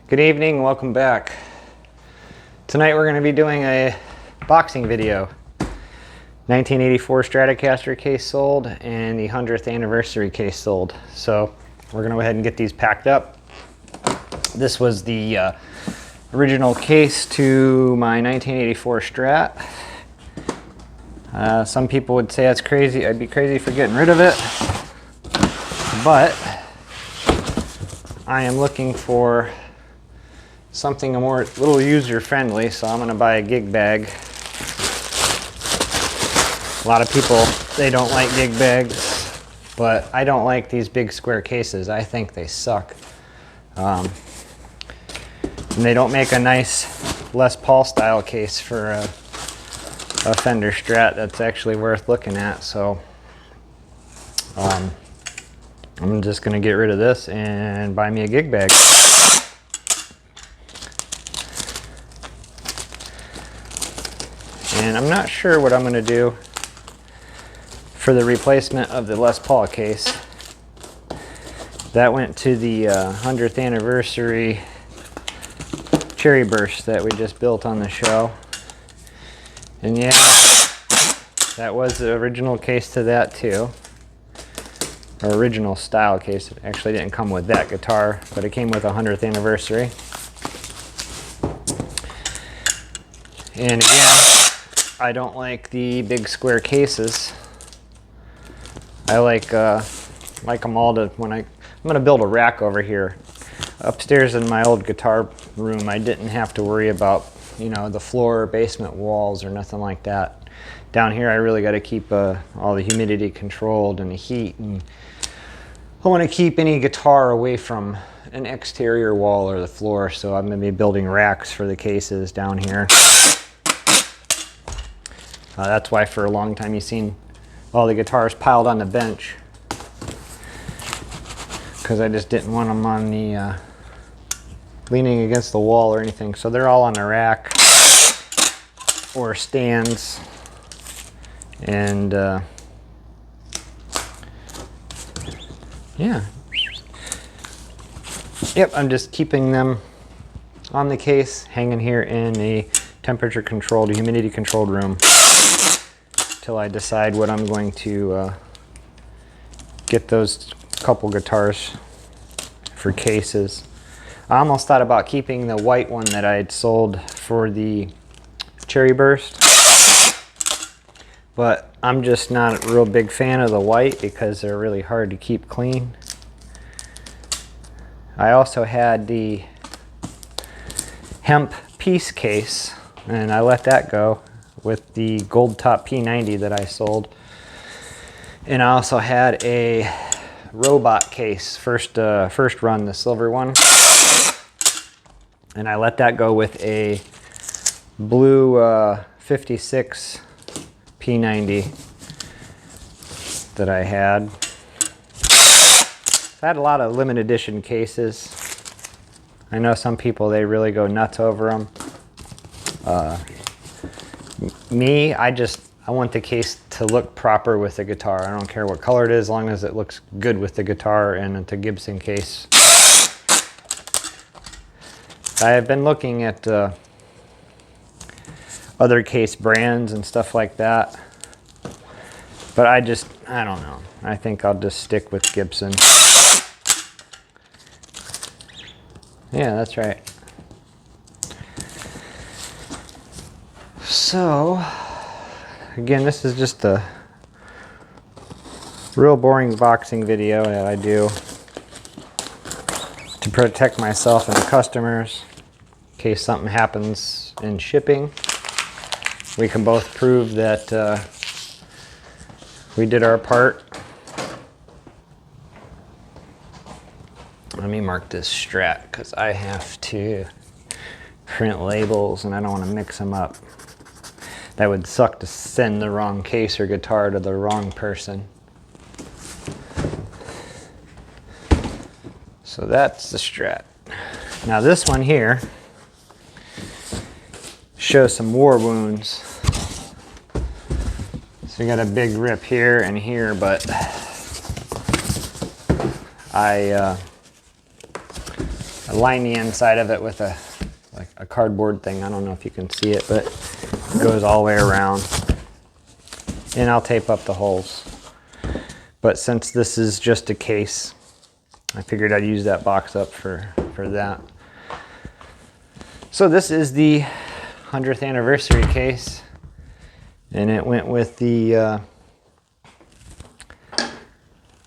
Good evening, welcome back. Tonight we're going to be doing a boxing video. 1984 Stratocaster case sold and the 100th anniversary case sold. So we're going to go ahead and get these packed up. This was the original case to my 1984 Strat. Some people would say that's crazy. I'd be crazy for getting rid of it. But I am looking for something little user friendly, so I'm going to buy a gig bag. A lot of people, they don't like gig bags, but I don't like these big square cases. I think they suck. And they don't make a nice Les Paul style case for a Fender Strat that's actually worth looking at. So I'm just going to get rid of this and buy me a gig bag. And I'm not sure what I'm going to do for the replacement of the Les Paul case. That went to the 100th anniversary Cherry Burst that we just built on the show. And yeah, that was the original case to that too. Or original style case. It actually didn't come with that guitar, but it came with a 100th anniversary. And again, I don't like the big square cases. I like them all to, I'm gonna build a rack over here. Upstairs in my old guitar room, I didn't have to worry about, the floor or basement walls or nothing like that. Down here, I really got to keep all the humidity controlled and the heat, and I want to keep any guitar away from an exterior wall or the floor, so I'm going to be building racks for the cases down here. That's why for a long time you've seen all the guitars piled on the bench, because I just didn't want them on the leaning against the wall or anything. So they're all on a rack or stands. And yeah. Yep, I'm just keeping them on the case, hanging here in a temperature controlled, humidity controlled room till I decide what I'm going to get those couple guitars for cases. I almost thought about keeping the white one that I had sold for the Cherry Burst, but I'm just not a real big fan of the white because they're really hard to keep clean. I also had the hemp piece case, and I let that go with the gold top P90 that I sold. And I also had a robot case, first run, the silver one, and I let that go with a blue 56 P90 that I had. I had a lot of limited edition cases. I know some people, they really go nuts over them. Me, I want the case to look proper with the guitar. I don't care what color it is, as long as it looks good with the guitar, and it's a Gibson case. I have been looking at other case brands and stuff like that, but I don't know. I think I'll just stick with Gibson. Yeah, that's right. So, again, this is just a real boring boxing video that I do to protect myself and the customers in case something happens in shipping. We can both prove that we did our part. Let me mark this Strat because I have to print labels and I don't want to mix them up. That would suck to send the wrong case or guitar to the wrong person. So that's the Strat. Now this one here shows some war wounds. So you got a big rip here and here, but I line the inside of it with like a cardboard thing. I don't know if you can see it, but it goes all the way around. And I'll tape up the holes. But since this is just a case, I figured I'd use that box up for that. So this is the 100th anniversary case, and it went with the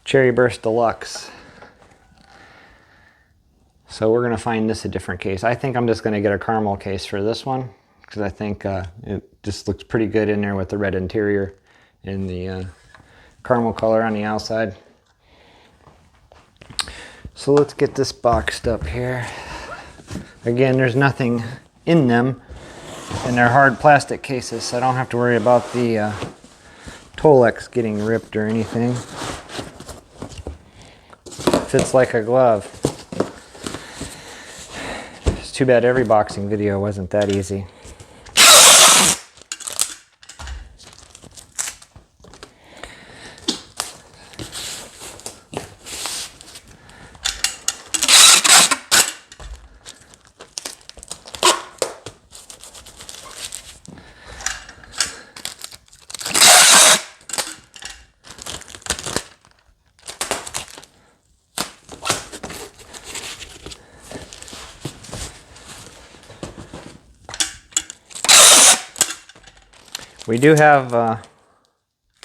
Cherry Burst Deluxe. So we're gonna find this a different case. I think I'm just gonna get a caramel case for this one, because I think it just looks pretty good in there with the red interior and the caramel color on the outside. So let's get this boxed up here. Again, there's nothing in them, and they're hard plastic cases, so I don't have to worry about the Tolex getting ripped or anything. Fits like a glove. It's too bad every boxing video wasn't that easy. We do have a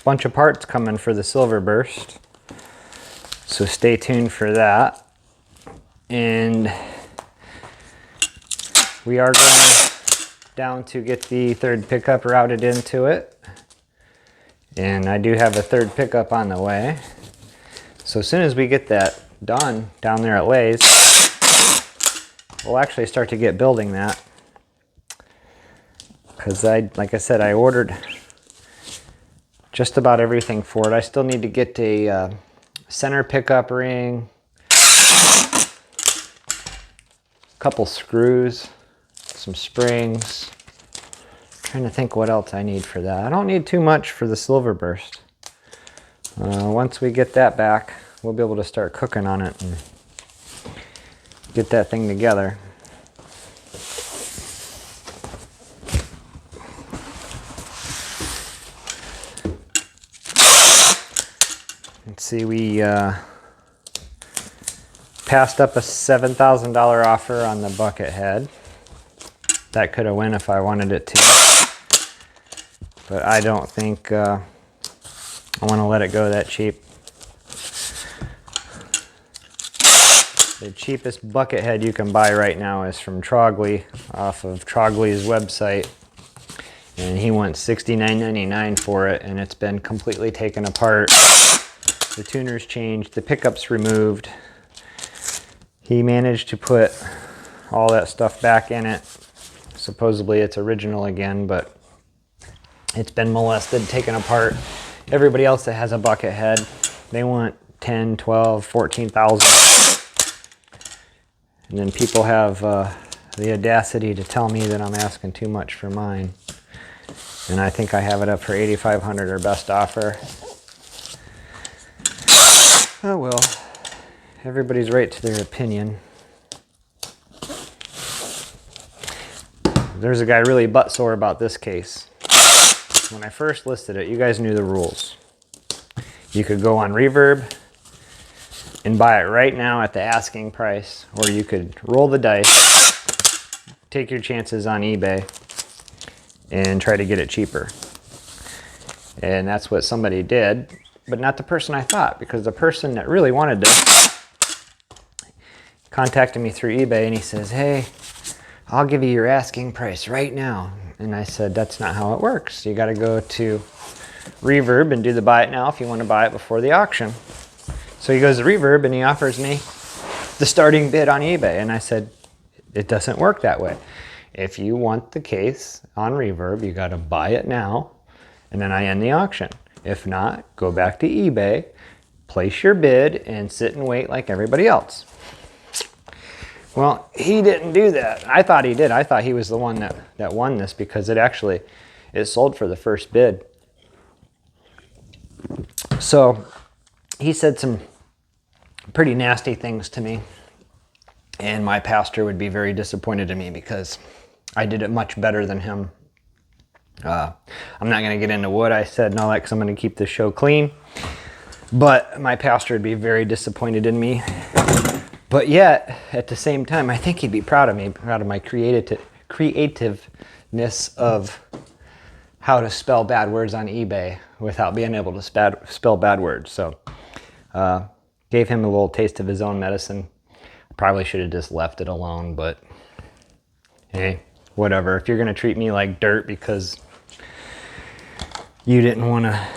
bunch of parts coming for the Silver Burst, so stay tuned for that. And we are going down to get the third pickup routed into it, and I do have a third pickup on the way. So as soon as we get that done down there at Lay's, we'll actually start to get building that. Because like I said, I ordered just about everything for it. I still need to get a center pickup ring, a couple screws, some springs. I'm trying to think what else I need for that. I don't need too much for the Silver Burst. Once we get that back, we'll be able to start cooking on it and get that thing together. Let's see, we passed up a $7,000 offer on the bucket head. That could have went if I wanted it to, but I don't think I want to let it go that cheap. The cheapest bucket head you can buy right now is from Trogley, off of Trogley's website, and he wants $69.99 for it, and it's been completely taken apart. The tuner's changed, the pickup's removed. He managed to put all that stuff back in it. Supposedly it's original again, but it's been molested, taken apart. Everybody else that has a bucket head, they want 10, 12, 14,000. And then people have the audacity to tell me that I'm asking too much for mine. And I think I have it up for $8,500 or best offer. Oh well, everybody's right to their opinion. There's a guy really butt sore about this case. When I first listed it, you guys knew the rules. You could go on Reverb and buy it right now at the asking price, or you could roll the dice, take your chances on eBay, and try to get it cheaper. And that's what somebody did. But not the person I thought, because the person that really wanted this contacted me through eBay and he says, hey, I'll give you your asking price right now. And I said, that's not how it works. You got to go to Reverb and do the buy it now if you want to buy it before the auction. So he goes to Reverb and he offers me the starting bid on eBay. And I said, it doesn't work that way. If you want the case on Reverb, you got to buy it now, and then I end the auction. If not, go back to eBay, place your bid, and sit and wait like everybody else. Well, he didn't do that. I thought he did. I thought he was the one that won this, because it sold for the first bid. So he said some pretty nasty things to me. And my pastor would be very disappointed in me because I did it much better than him. I'm not going to get into what I said and all that because I'm going to keep the show clean. But my pastor would be very disappointed in me. But yet, at the same time, I think he'd be proud of me, proud of my creativeness of how to spell bad words on eBay without being able to spell bad words. So, gave him a little taste of his own medicine. Probably should have just left it alone, but hey, whatever. If you're going to treat me like dirt because you didn't want to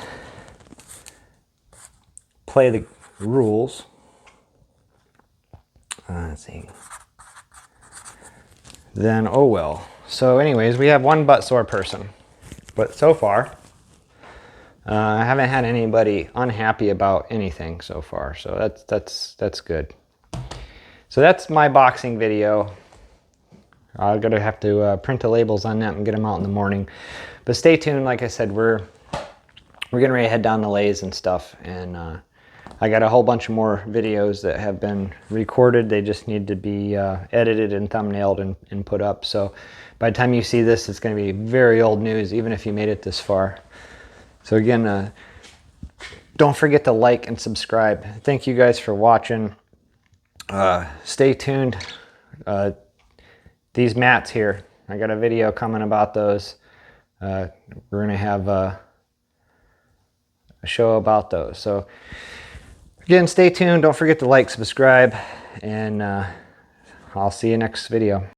play the rules, let's see, then oh well. So anyways, we have one butt sore person, but so far I haven't had anybody unhappy about anything so far, so that's good. So that's my boxing video. I'm gonna have to print the labels on that and get them out in the morning. But stay tuned. Like I said, we're getting ready to head down the lathes and stuff, and I got a whole bunch of more videos that have been recorded. They just need to be edited and thumbnailed and put up. So by the time you see this, it's going to be very old news, even if you made it this far. So again, don't forget to like and subscribe. Thank you guys for watching. Stay tuned. These mats here, I got a video coming about those. We're going to have a show about those. So again, stay tuned. Don't forget to like, subscribe, and I'll see you next video.